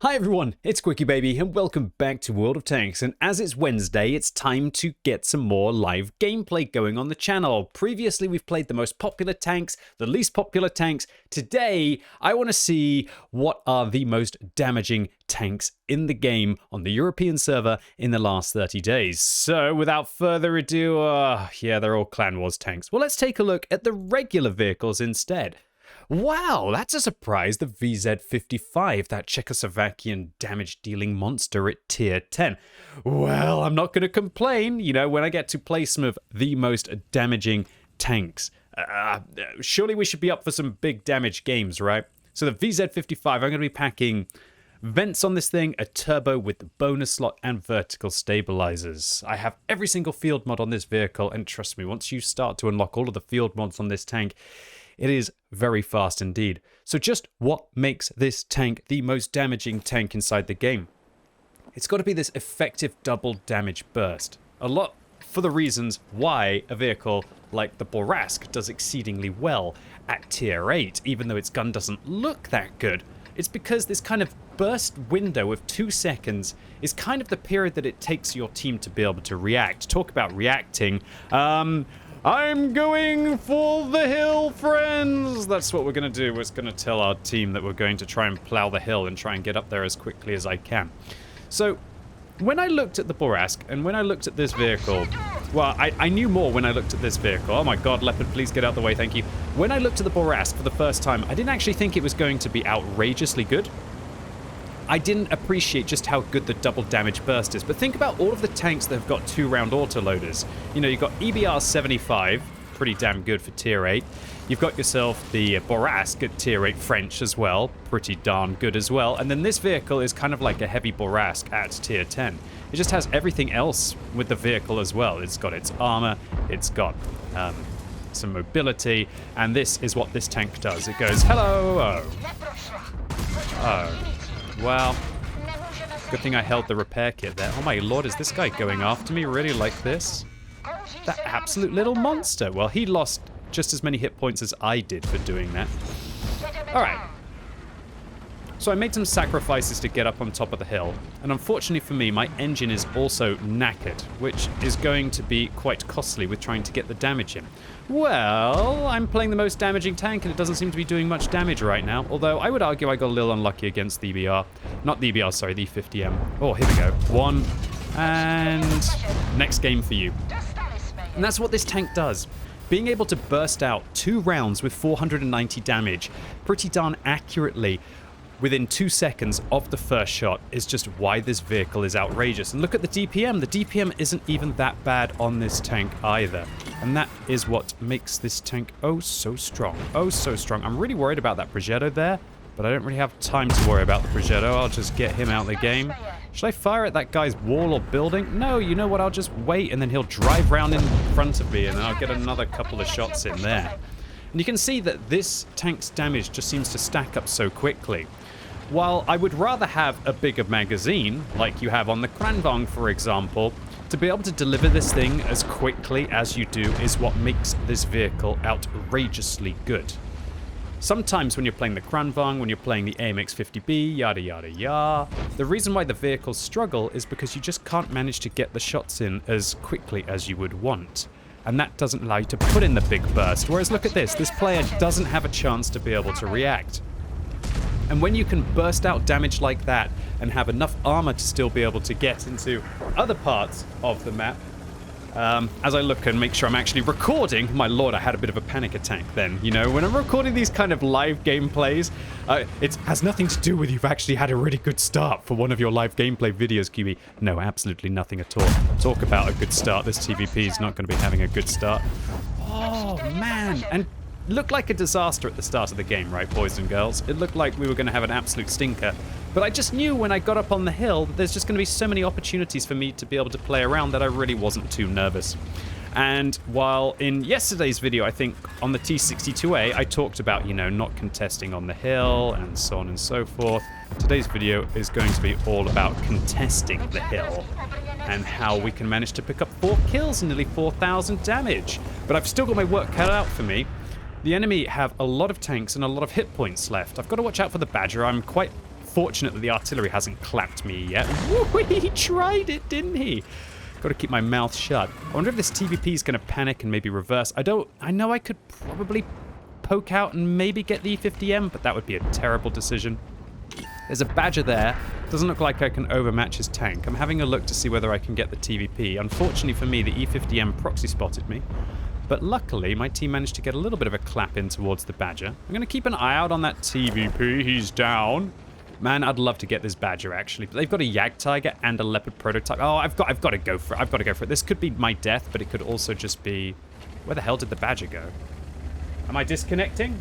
Hi everyone, it's QuickyBaby and welcome back to World of Tanks, and as it's Wednesday, it's time to get some more live gameplay going on the channel. Previously we've played the most popular tanks, the least popular tanks. Today I want to see what are the most damaging tanks in the game on the European server in the last 30 days. So without further ado, yeah, they're all Clan Wars tanks. Well, let's take a look at the regular vehicles instead. Wow, that's a surprise. The VZ-55, that Czechoslovakian damage-dealing monster at tier 10. Well, I'm not going to complain, you know, when I get to play some of the most damaging tanks. Surely we should be up for some big damage games, right? So the VZ-55, I'm going to be packing vents on this thing, a turbo with the bonus slot, and vertical stabilizers. I have every single field mod on this vehicle, and trust me, once you start to unlock all of the field mods on this tank, it is very fast indeed. So just what makes this tank the most damaging tank inside the game? It's got to be this effective double damage burst. A lot for the reasons why a vehicle like the Borask does exceedingly well at tier 8, even though its gun doesn't look that good. It's because this kind of burst window of 2 seconds is kind of the period that it takes your team to be able to react. Talk about reacting. I'm going for the hill, friends! That's what we're going to do. We're going to tell our team that we're going to try and plow the hill and try and get up there as quickly as I can. So, when I looked at the Borask and when I looked at this vehicle, well, I knew more when I looked at this vehicle. Oh my god, Leopard, please get out of the way, thank you. When I looked at the Borask for the first time, I didn't actually think it was going to be outrageously good. I didn't appreciate just how good the double damage burst is. But think about all of the tanks that have got 2-round autoloaders. You know, you've got EBR 75, pretty damn good for tier 8. You've got yourself the Borask at tier 8 French as well, pretty darn good as well. And then this vehicle is kind of like a heavy Borask at tier 10. It just has everything else with the vehicle as well. It's got its armor, it's got some mobility, and this is what this tank does. It goes, hello, oh. Well, good thing I held the repair kit there. Oh my lord, is this guy going after me really like this? That absolute little monster. Well, he lost just as many hit points as I did for doing that. Alright. So I made some sacrifices to get up on top of the hill, and unfortunately for me, my engine is also knackered, which is going to be quite costly with trying to get the damage in. Well, I'm playing the most damaging tank, and it doesn't seem to be doing much damage right now, although I would argue I got a little unlucky against the EBR. Not the EBR, sorry, the 50M. Oh, here we go. One, and next game for you. And that's what this tank does. Being able to burst out 2 rounds with 490 damage pretty darn accurately within 2 seconds of the first shot is just why this vehicle is outrageous. And look at the DPM. The DPM isn't even that bad on this tank either. And that is what makes this tank oh so strong. Oh so strong. I'm really worried about that Progetto there, but I don't really have time to worry about the Progetto. I'll just get him out of the game. Should I fire at that guy's wall or building? No, you know what? I'll just wait, and then he'll drive round in front of me, and then I'll get another couple of shots in there. And you can see that this tank's damage just seems to stack up so quickly. While I would rather have a bigger magazine, like you have on the Kranvagn, for example, to be able to deliver this thing as quickly as you do is what makes this vehicle outrageously good. Sometimes when you're playing the Kranvagn, when you're playing the AMX-50B, yada yada yada, the reason why the vehicles struggle is because you just can't manage to get the shots in as quickly as you would want. And that doesn't allow you to put in the big burst. Whereas look at this player doesn't have a chance to be able to react. And when you can burst out damage like that and have enough armor to still be able to get into other parts of the map, as I look and make sure I'm actually recording, my lord, I had a bit of a panic attack then. You know, when I'm recording these kind of live gameplays, it has nothing to do with you've actually had a really good start for one of your live gameplay videos, QB. No, absolutely nothing at all. Talk about a good start. This TVP is not going to be having a good start. Oh, man. And looked like a disaster at the start of the game, right, boys and girls? It looked like we were going to have an absolute stinker. But I just knew when I got up on the hill that there's just going to be so many opportunities for me to be able to play around that I really wasn't too nervous. And while in yesterday's video, I think on the T62A, I talked about, you know, not contesting on the hill and so on and so forth, today's video is going to be all about contesting the hill and how we can manage to pick up 4 kills and nearly 4,000 damage. But I've still got my work cut out for me. The enemy have a lot of tanks and a lot of hit points left. I've got to watch out for the Badger. I'm quite unfortunate that the artillery hasn't clapped me yet. Woo, he tried it, didn't he? Got to keep my mouth shut. I wonder if this TVP is going to panic and maybe reverse. I know I could probably poke out and maybe get the E50M, but that would be a terrible decision. There's a Badger there. Doesn't look like I can overmatch his tank. I'm having a look to see whether I can get the TVP. Unfortunately for me, the E50M proxy spotted me. But luckily, my team managed to get a little bit of a clap in towards the Badger. I'm going to keep an eye out on that TVP. He's down. Man, I'd love to get this Badger, actually. But they've got a Jagdtiger and a Leopard prototype. Oh, I've got to go for it. I've got to go for it. This could be my death, but it could also just be... Where the hell did the Badger go? Am I disconnecting?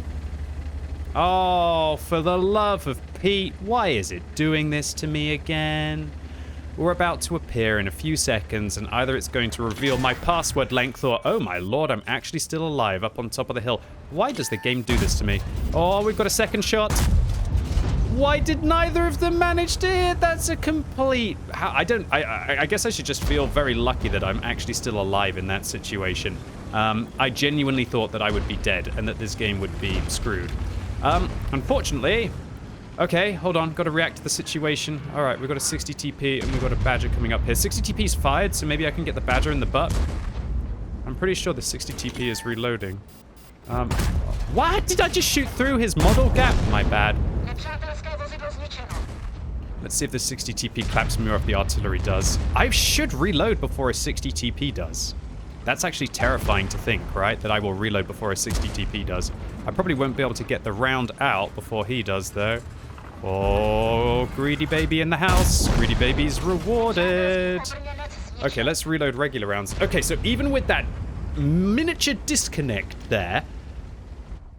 Oh, for the love of Pete, why is it doing this to me again? We're about to appear in a few seconds, and either it's going to reveal my password length or, oh my lord, I'm actually still alive up on top of the hill. Why does the game do this to me? Oh, we've got a second shot. Why did neither of them manage to hit? That's a complete... I guess I should just feel very lucky that I'm actually still alive in that situation. I genuinely thought that I would be dead and that this game would be screwed. Unfortunately... Okay, hold on. Got to react to the situation. All right, we've got a 60 TP and we've got a Badger coming up here. 60 TP's fired, so maybe I can get the Badger in the butt. I'm pretty sure the 60 TP is reloading. What? Did I just shoot through his model gap? My bad. Let's see if the 60 TP claps me or if the artillery does. I should reload before a 60 TP does. That's actually terrifying to think, right? That I will reload before a 60 TP does. I probably won't be able to get the round out before he does, though. Oh, QuickyBaby in the house. QuickyBaby's rewarded. Okay, let's reload regular rounds. Okay, so even with that miniature disconnect there,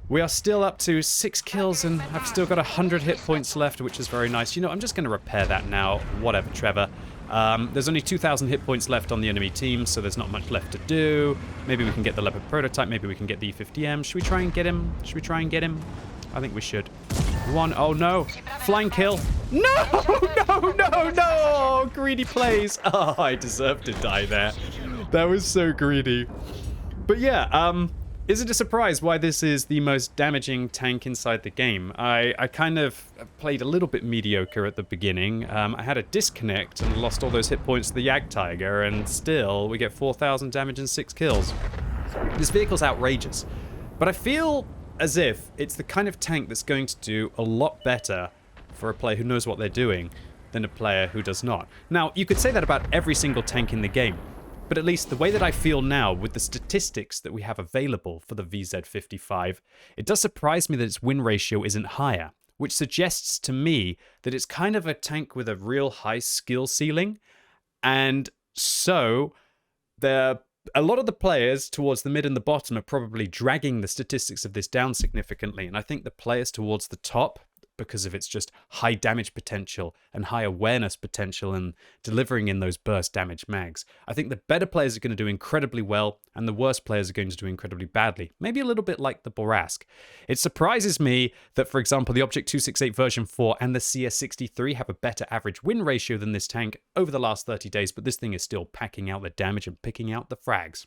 we are still up to 6 kills and I've still got 100 hit points left, which is very nice. You know, I'm just going to repair that now. Whatever, Trevor. There's only 2,000 hit points left on the enemy team, so there's not much left to do. Maybe we can get the Leopard prototype. Maybe we can get the E50M. Should we try and get him? Should we try and get him? I think we should. Oh no. Flying kill. No! No! Greedy plays. Oh, I deserve to die there. That was so greedy. But yeah, is it a surprise why this is the most damaging tank inside the game? I kind of played a little bit mediocre at the beginning. I had a disconnect and lost all those hit points to the Jagdtiger, and still we get 4,000 damage and 6 kills. This vehicle's outrageous, but I feel as if it's the kind of tank that's going to do a lot better for a player who knows what they're doing than a player who does not. Now, you could say that about every single tank in the game. But at least the way that I feel now with the statistics that we have available for the VZ55, it does surprise me that its win ratio isn't higher, which suggests to me that it's kind of a tank with a real high skill ceiling. And so a lot of the players towards the mid and the bottom are probably dragging the statistics of this down significantly. And I think the players towards the top, because of its just high damage potential and high awareness potential and delivering in those burst damage mags, I think the better players are going to do incredibly well and the worst players are going to do incredibly badly. Maybe a little bit like the Borask. It surprises me that, for example, the Object 268 version 4 and the CS63 have a better average win ratio than this tank over the last 30 days, but this thing is still packing out the damage and picking out the frags.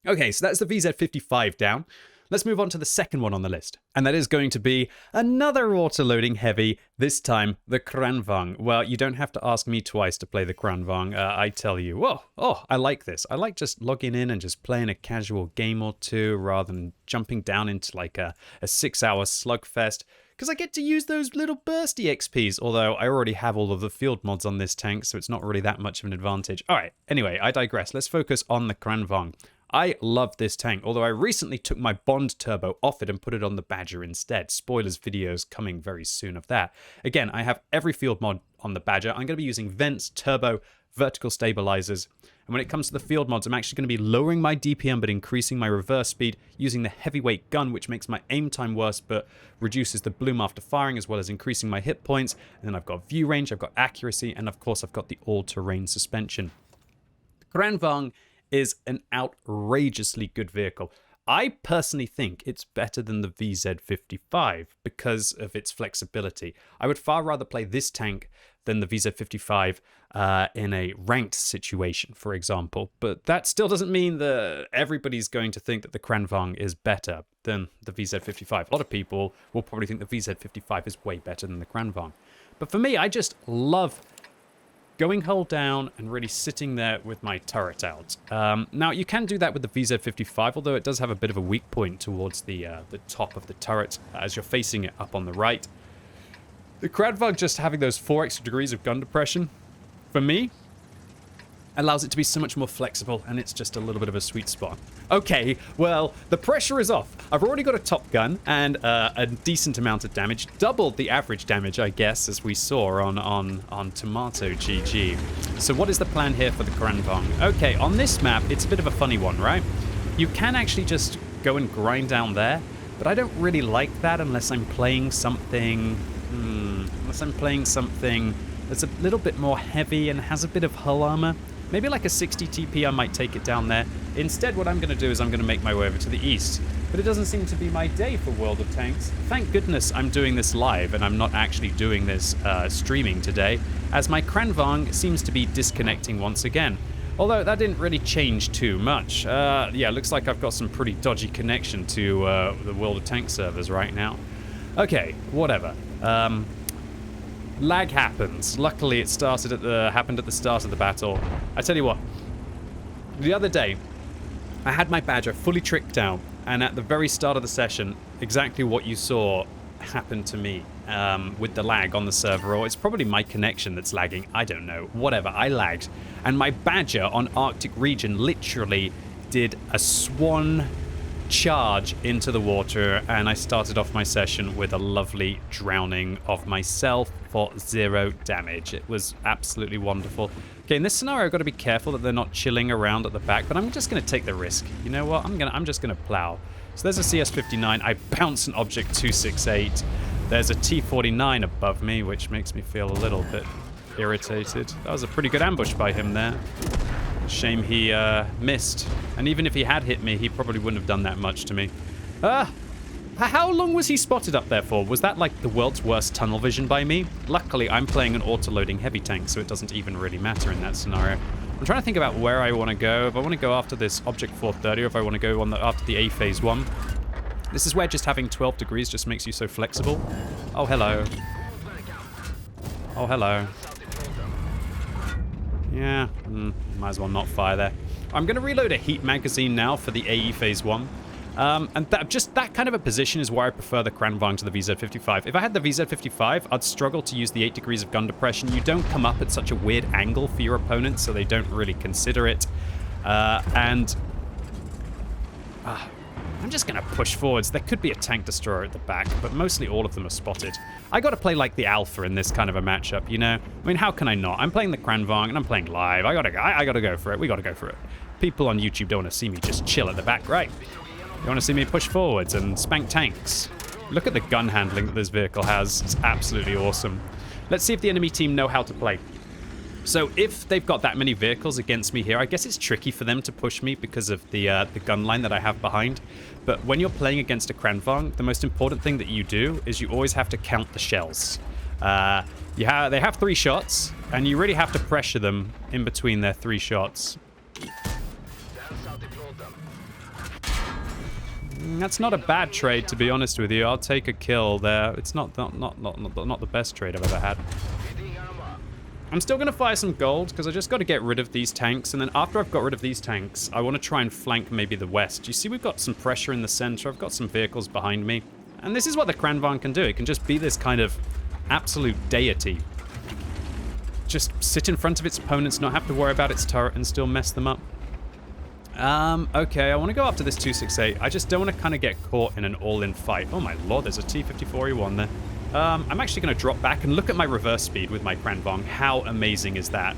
Okay, so that's the VZ55 down. Let's move on to the second one on the list, and that is going to be another auto-loading heavy, this time the Kranvagn. Well, you don't have to ask me twice to play the Kranvagn, I tell you. I like this. I like just logging in and just playing a casual game or two rather than jumping down into like a 6-hour slugfest, because I get to use those little bursty XPs, although I already have all of the field mods on this tank, so it's not really that much of an advantage. All right, anyway, I digress. Let's focus on the Kranvagn. I love this tank, although I recently took my Bond turbo off it and put it on the Badger instead. Spoilers videos coming very soon of that. Again, I have every field mod on the Badger. I'm going to be using vents, turbo, vertical stabilizers. And when it comes to the field mods, I'm actually going to be lowering my DPM but increasing my reverse speed using the heavyweight gun, which makes my aim time worse but reduces the bloom after firing, as well as increasing my hit points. And then I've got view range, I've got accuracy, and of course I've got the all-terrain suspension. Kranvagn is an outrageously good vehicle. I personally think it's better than the VZ55 because of its flexibility. I would far rather play this tank than the VZ55 in a ranked situation, for example. But that still doesn't mean that everybody's going to think that the Kranvagn is better than the VZ55. A lot of people will probably think the VZ55 is way better than the Kranvagn. But for me, I just love going hull down and really sitting there with my turret out. Now, you can do that with the VZ55, although it does have a bit of a weak point towards the top of the turret as you're facing it up on the right. The Kranvagn just having those 4 extra degrees of gun depression, for me, allows it to be so much more flexible, and it's just a little bit of a sweet spot. Okay, well, the pressure is off. I've already got a top gun and a decent amount of damage, doubled the average damage, I guess, as we saw on Tomato GG. So what is the plan here for the Kranvagn? Okay, on this map, it's a bit of a funny one, right? You can actually just go and grind down there, but I don't really like that unless I'm playing something... unless I'm playing something that's a little bit more heavy and has a bit of hull armor. Maybe like a 60 TP, I might take it down there. Instead, what I'm going to do is I'm going to make my way over to the east. But it doesn't seem to be my day for World of Tanks. Thank goodness I'm doing this live and I'm not actually doing this streaming today, as my Kranvagn seems to be disconnecting once again. Although that didn't really change too much. Yeah, looks like I've got some pretty dodgy connection to the World of Tanks servers right now. Okay, whatever. Lag happens. Luckily, it happened at the start of the battle. I tell you what, the other day, I had my Badger fully tricked out, and at the very start of the session, exactly what you saw happened to me with the lag on the server, or it's probably my connection that's lagging. I don't know. Whatever. I lagged, and my Badger on Arctic region literally did a swan charge into the water, and I started off my session with a lovely drowning of myself for 0 damage. It was absolutely wonderful. Okay, in this scenario, I've got to be careful that they're not chilling around at the back, but I'm just going to take the risk. You know what? I'm just going to plow. So there's a CS-59. I bounce an Object 268. There's a T-49 above me, which makes me feel a little bit irritated. That was a pretty good ambush by him there. Shame he missed. And even if he had hit me, he probably wouldn't have done that much to me. How long was he spotted up there for? Was that like the world's worst tunnel vision by me? Luckily, I'm playing an auto-loading heavy tank, so it doesn't even really matter in that scenario. I'm trying to think about where I want to go. If I want to go after this Object 430, or if I want to go after the A Phase 1. This is where just having 12 degrees just makes you so flexible. Oh, hello. Oh, hello. Yeah, might as well not fire there. I'm going to reload a heat magazine now for the AE Phase 1. And that kind of a position is why I prefer the Kranvagn to the VZ55. If I had the VZ55, I'd struggle to use the 8 degrees of gun depression. You don't come up at such a weird angle for your opponents, so they don't really consider it. I'm just going to push forwards. There could be a tank destroyer at the back, but mostly all of them are spotted. I got to play like the alpha in this kind of a matchup, you know? I mean, how can I not? I'm playing the Kranvagn and I'm playing live. I gotta go for it. We gotta go for it. People on YouTube don't want to see me just chill at the back, right? They want to see me push forwards and spank tanks. Look at the gun handling that this vehicle has. It's absolutely awesome. Let's see if the enemy team know how to play. So if they've got that many vehicles against me here, I guess it's tricky for them to push me because of the gun line that I have behind. But when you're playing against a Kranvagn, the most important thing that you do is you always have to count the shells. They have 3 shots, and you really have to pressure them in between their 3 shots. That's not a bad trade, to be honest with you. I'll take a kill there. It's not the best trade I've ever had. I'm still going to fire some gold, because I just got to get rid of these tanks, and then after I've got rid of these tanks, I want to try and flank maybe the west. You see we've got some pressure in the center, I've got some vehicles behind me, and this is what the Kranvagn can do. It can just be this kind of absolute deity. Just sit in front of its opponents, not have to worry about its turret, and still mess them up. Okay, I want to go after this 268. I just don't want to kind of get caught in an all-in fight. Oh my lord, there's a T-54E1 there. I'm actually going to drop back and look at my reverse speed with my Kranvagn. How amazing is that?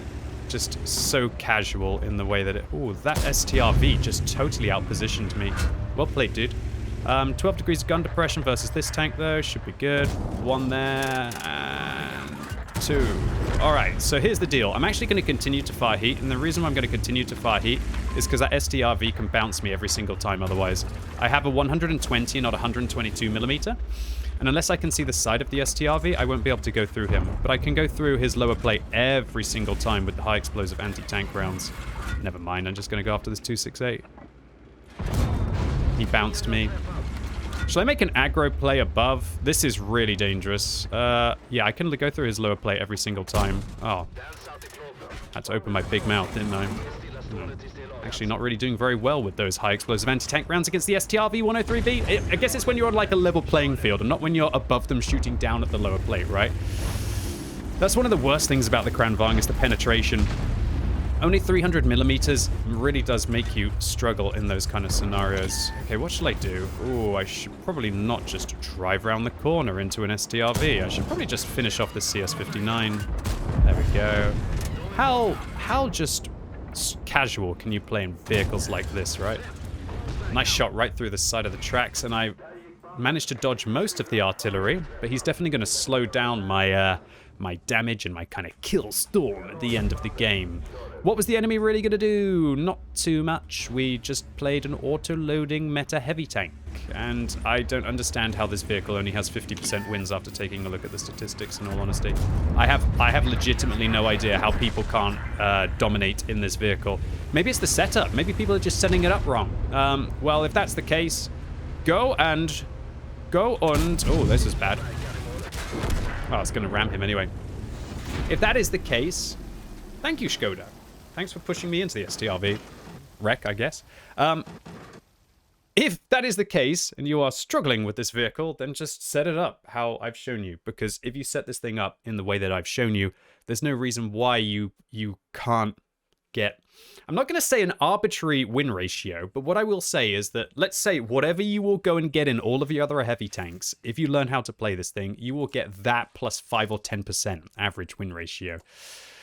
Just so casual in the way that it... Ooh, that STRV just totally outpositioned me. Well played, dude. 12 degrees of gun depression versus this tank, though. Should be good. 1 there, and 2. Alright, so here's the deal. I'm actually going to continue to fire heat, and the reason why I'm going to continue to fire heat is because that STRV can bounce me every single time otherwise. I have a 120, not 122mm. And unless I can see the side of the STRV, I won't be able to go through him. But I can go through his lower plate every single time with the high explosive anti-tank rounds. Never mind, I'm just going to go after this 268. He bounced me. Shall I make an aggro play above? This is really dangerous. Yeah, I can go through his lower plate every single time. Oh. Had to open my big mouth, didn't I? Actually not really doing very well with those high explosive anti-tank rounds against the STRV-103B. I guess it's when you're on like a level playing field and not when you're above them shooting down at the lower plate, right? That's one of the worst things about the Kranvagn is the penetration. Only 300 millimeters really does make you struggle in those kind of scenarios. Okay, what should I do? Oh, I should probably not just drive around the corner into an STRV. I should probably just finish off the CS59. There we go. How just casual can you play in vehicles like this, right? Nice shot right through the side of the tracks, and I managed to dodge most of the artillery, but he's definitely going to slow down my my damage and my kind of kill storm at the end of the game. What was the enemy really going to do? Not too much. We just played an auto-loading meta heavy tank, and I don't understand how this vehicle only has 50% wins after taking a look at the statistics, in all honesty. I have legitimately no idea how people can't dominate in this vehicle. Maybe it's the setup. Maybe people are just setting it up wrong. Well, if that's the case, go and... Oh, this is bad. Oh, I was going to ram him anyway. If that is the case, thank you, Skoda. Thanks for pushing me into the STRV wreck, I guess. If that is the case, and you are struggling with this vehicle, then just set it up how I've shown you. Because if you set this thing up in the way that I've shown you, there's no reason why you can't get... I'm not going to say an arbitrary win ratio, but what I will say is that, let's say whatever you will go and get in all of your other heavy tanks, if you learn how to play this thing, you will get that plus 5 or 10% average win ratio.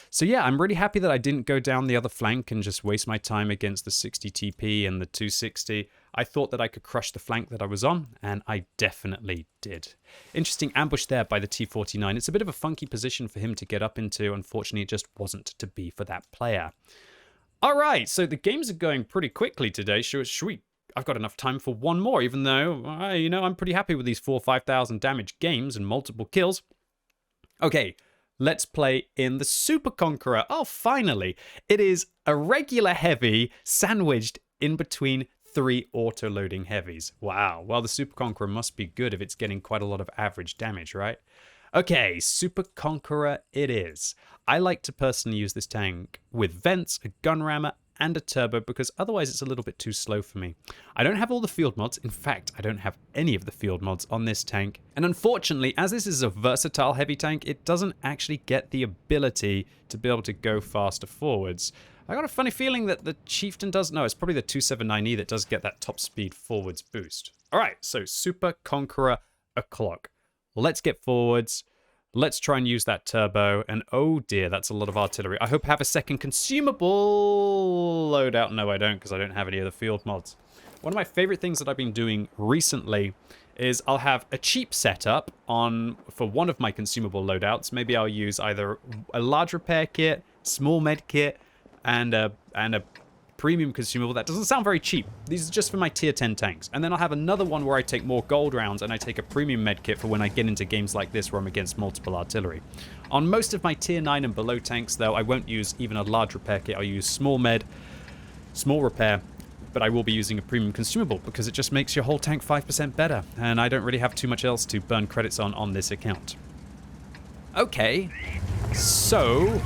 So yeah, I'm really happy that I didn't go down the other flank and just waste my time against the 60 TP and the 260. I thought that I could crush the flank that I was on, and I definitely did. Interesting ambush there by the T49. It's a bit of a funky position for him to get up into. Unfortunately, it just wasn't to be for that player. All right, so the games are going pretty quickly today. Should we? I've got enough time for one more, even though, I'm pretty happy with these 4,000 or 5,000 damage games and multiple kills. Okay, let's play in the Super Conqueror. Oh, finally. It is a regular heavy sandwiched in between 3 auto-loading heavies. Wow, well, the Super Conqueror must be good if it's getting quite a lot of average damage, right? Okay, Super Conqueror it is. I like to personally use this tank with vents, a gun rammer, and a turbo because otherwise it's a little bit too slow for me. I don't have all the field mods. In fact, I don't have any of the field mods on this tank. And unfortunately, as this is a versatile heavy tank, it doesn't actually get the ability to be able to go faster forwards. I got a funny feeling that the Chieftain does. No, it's probably the 279E that does get that top speed forwards boost. All right, so Super Conqueror o'clock. Let's get forwards. Let's try and use that turbo. And oh dear, that's a lot of artillery. I hope I have a second consumable loadout. No, I don't, because I don't have any of the field mods. One of my favorite things that I've been doing recently is I'll have a cheap setup for one of my consumable loadouts. Maybe I'll use either a large repair kit, small med kit, and a premium consumable. That doesn't sound very cheap. These are just for my tier 10 tanks. And then I'll have another one where I take more gold rounds and I take a premium med kit for when I get into games like this where I'm against multiple artillery. On most of my tier 9 and below tanks, though, I won't use even a large repair kit. I'll use small med, small repair, but I will be using a premium consumable because it just makes your whole tank 5% better. And I don't really have too much else to burn credits on this account. Okay, so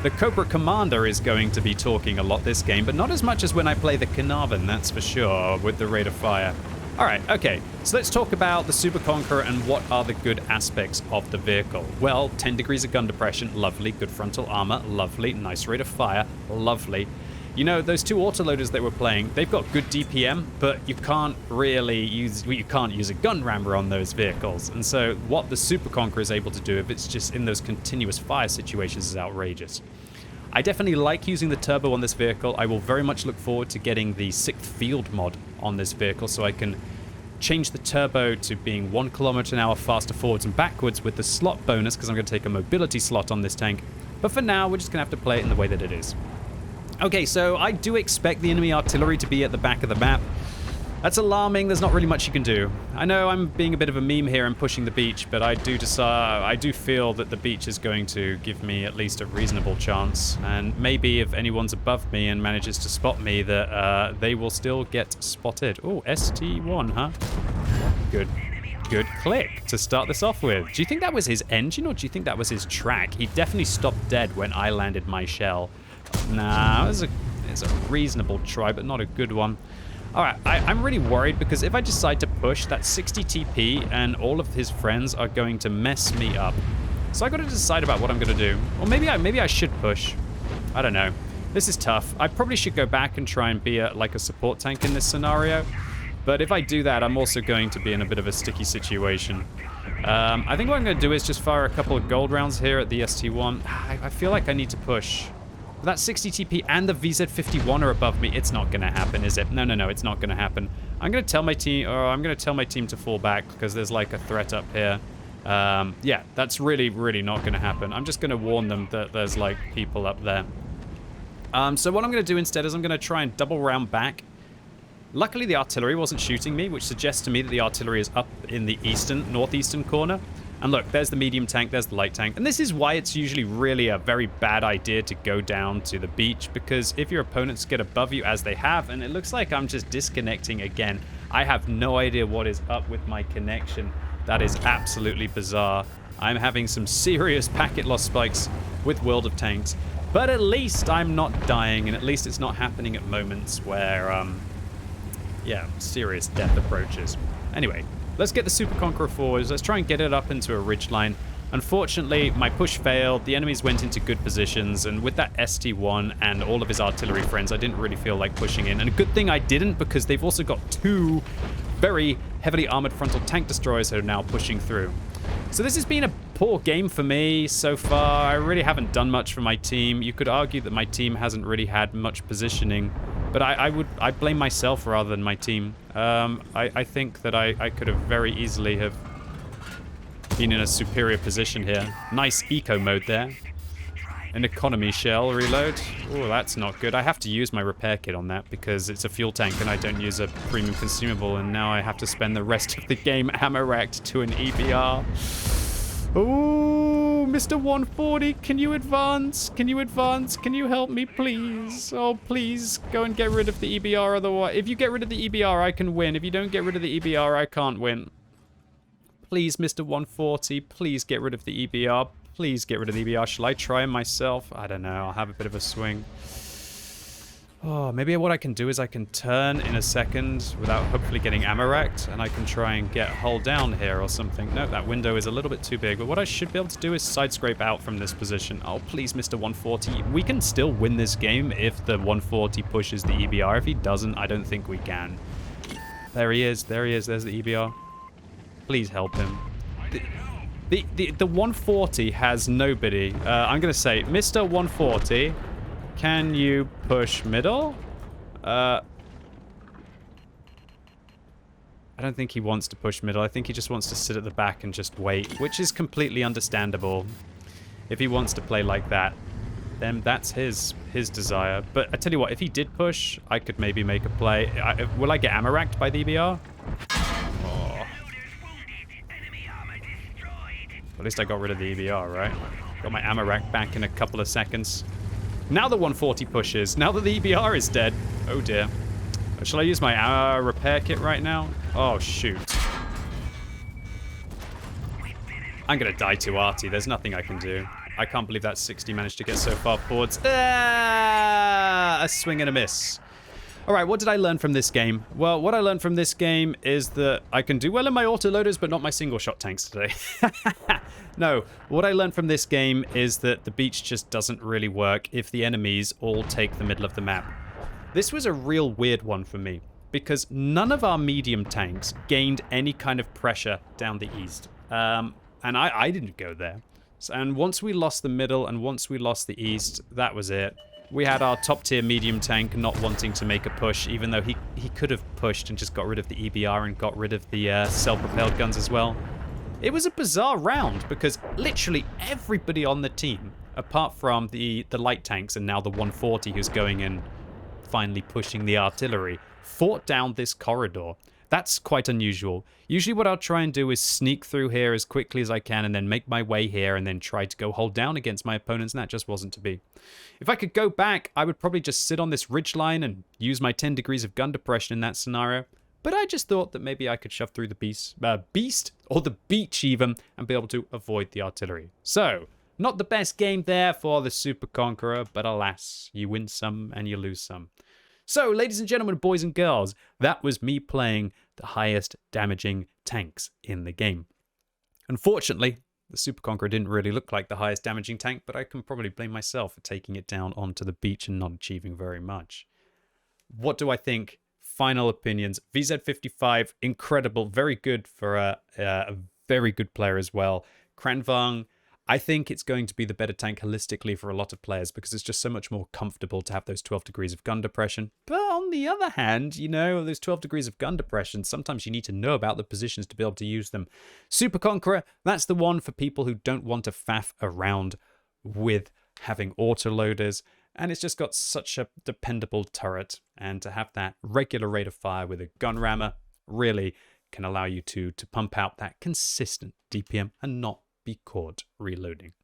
the Cobra Commander is going to be talking a lot this game, but not as much as when I play the Kranvagn, that's for sure, with the rate of fire. Alright, okay, so let's talk about the Super Conqueror and what are the good aspects of the vehicle. Well, 10 degrees of gun depression, lovely. Good frontal armor, lovely. Nice rate of fire, lovely. You know, those 2 autoloaders that we're playing, they've got good DPM, but you can't really use a gun rammer on those vehicles. And so what the Super Conqueror is able to do, if it's just in those continuous fire situations, is outrageous. I definitely like using the turbo on this vehicle. I will very much look forward to getting the 6th field mod on this vehicle so I can change the turbo to being 1 km/h faster forwards and backwards with the slot bonus because I'm going to take a mobility slot on this tank. But for now, we're just going to have to play it in the way that it is. Okay, so I do expect the enemy artillery to be at the back of the map. That's alarming. There's not really much you can do. I know I'm being a bit of a meme here and pushing the beach, but I do feel that the beach is going to give me at least a reasonable chance. And maybe if anyone's above me and manages to spot me, that they will still get spotted. Oh, ST1, huh? good click to start this off with. Do you think that was his engine or do you think that was his track? He definitely stopped dead when I landed my shell. Nah, it's a reasonable try, but not a good one. All right, I'm really worried because if I decide to push, that 60 TP and all of his friends are going to mess me up. So I got to decide about what I'm going to do. Or maybe I should push. I don't know. This is tough. I probably should go back and try and be like a support tank in this scenario. But if I do that, I'm also going to be in a bit of a sticky situation. I think what I'm going to do is just fire a couple of gold rounds here at the ST1. I feel like I need to push. That 60 TP and the VZ51 are above me. It's not going to happen, is it? No, it's not going to happen. I'm going to tell my team, or I'm going to tell my team to fall back because there's like a threat up here. Yeah, that's really, really not going to happen. I'm just going to warn them that there's like people up there. So what I'm going to do instead is I'm going to try and double round back. Luckily, the artillery wasn't shooting me, which suggests to me that the artillery is up in the northeastern corner. And look, there's the medium tank, there's the light tank. And this is why it's usually really a very bad idea to go down to the beach, because if your opponents get above you as they have, and it looks like I'm just disconnecting again. I have no idea what is up with my connection. That is absolutely bizarre. I'm having some serious packet loss spikes with World of Tanks. But at least I'm not dying, and at least it's not happening at moments where, yeah, serious death approaches. Anyway, let's get the Super Conqueror forwards. Let's try and get it up into a ridgeline. Unfortunately, my push failed. The enemies went into good positions, and with that ST1 and all of his artillery friends, I didn't really feel like pushing in. And a good thing I didn't, because they've also got two very heavily armored frontal tank destroyers that are now pushing through. So this has been a poor game for me so far. I really haven't done much for my team. You could argue that my team hasn't really had much positioning, but I blame myself rather than my team. I think that I could have very easily have been in a superior position here. Nice eco mode there. An economy shell reload. Oh, that's not good. I have to use my repair kit on that because it's a fuel tank and I don't use a premium consumable, and now I have to spend the rest of the game ammo-racked to an EBR. Oh, Mr. 140, can you advance? Can you advance? Can you help me, please? Oh, please, go and get rid of the EBR otherwise. If you get rid of the EBR, I can win. If you don't get rid of the EBR, I can't win. Please, Mr. 140, please get rid of the EBR. Please get rid of the EBR. Shall I try myself? I don't know. I'll have a bit of a swing. Oh, maybe what I can do is I can turn in a second without hopefully getting ammo racked, and I can try and get hull down here or something. No, that window is a little bit too big, but what I should be able to do is side scrape out from this position. Oh, please, Mr. 140. We can still win this game if the 140 pushes the EBR. If he doesn't, I don't think we can. There he is. There he is. There's the EBR. Please help him. The 140 has nobody. I'm going to say, Mr. 140, can you push middle? I don't think he wants to push middle. I think he just wants to sit at the back and just wait, which is completely understandable. If he wants to play like that, then that's his desire. But I tell you what, if he did push, I could maybe make a play. Will I get ammo racked by the EBR? At least I got rid of the EBR, right? Got my ammo rack back in a couple of seconds. Now the 140 pushes. Now that the EBR is dead. Oh dear. Shall I use my repair kit right now? Oh shoot. I'm gonna die to Arty. There's nothing I can do. I can't believe that 60 managed to get so far forwards. A swing and a miss. Alright, what did I learn from this game? Well, what I learned from this game is that I can do well in my autoloaders, but not my single-shot tanks today. No, what I learned from this game is that the beach just doesn't really work if the enemies all take the middle of the map. This was a real weird one for me, because none of our medium tanks gained any kind of pressure down the east. And I didn't go there. And once we lost the middle and once we lost the east, that was it. We had our top-tier medium tank not wanting to make a push, even though he could have pushed and just got rid of the EBR and got rid of the self-propelled guns as well. It was a bizarre round, because literally everybody on the team, apart from the light tanks and now the 140 who's going in, finally pushing the artillery, fought down this corridor. That's quite unusual. Usually what I'll try and do is sneak through here as quickly as I can and then make my way here and then try to go hold down against my opponents, and that just wasn't to be. If I could go back, I would probably just sit on this ridgeline and use my 10 degrees of gun depression in that scenario. But I just thought that maybe I could shove through the beast, or the beach even, and be able to avoid the artillery. So, not the best game there for the Super Conqueror, but alas, you win some and you lose some. So, ladies and gentlemen, boys and girls, that was me playing the highest damaging tanks in the game. Unfortunately, the Super Conqueror didn't really look like the highest damaging tank, but I can probably blame myself for taking it down onto the beach and not achieving very much. What do I think? Final opinions. VZ55, incredible, very good for a very good player as well. Kranvagn, I think it's going to be the better tank holistically for a lot of players because it's just so much more comfortable to have those 12 degrees of gun depression. But on the other hand, you know, those 12 degrees of gun depression, sometimes you need to know about the positions to be able to use them. Super Conqueror, that's the one for people who don't want to faff around with having autoloaders. And it's just got such a dependable turret. And to have that regular rate of fire with a gun rammer really can allow you to pump out that consistent DPM and not be caught reloading.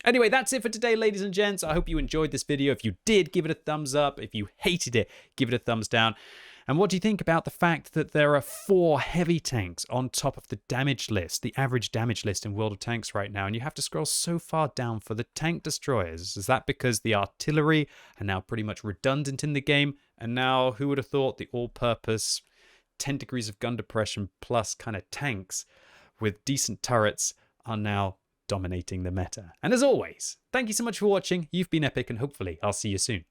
Anyway, that's it for today, ladies and gents. I hope you enjoyed this video. If you did, give it a thumbs up. If you hated it, give it a thumbs down. And what do you think about the fact that there are 4 heavy tanks on top of the damage list, the average damage list in World of Tanks right now, and you have to scroll so far down for the tank destroyers? Is that because the artillery are now pretty much redundant in the game? And now, who would have thought the all-purpose 10 degrees of gun depression plus kind of tanks with decent turrets are now dominating the meta? And as always, thank you so much for watching. You've been epic, and hopefully I'll see you soon.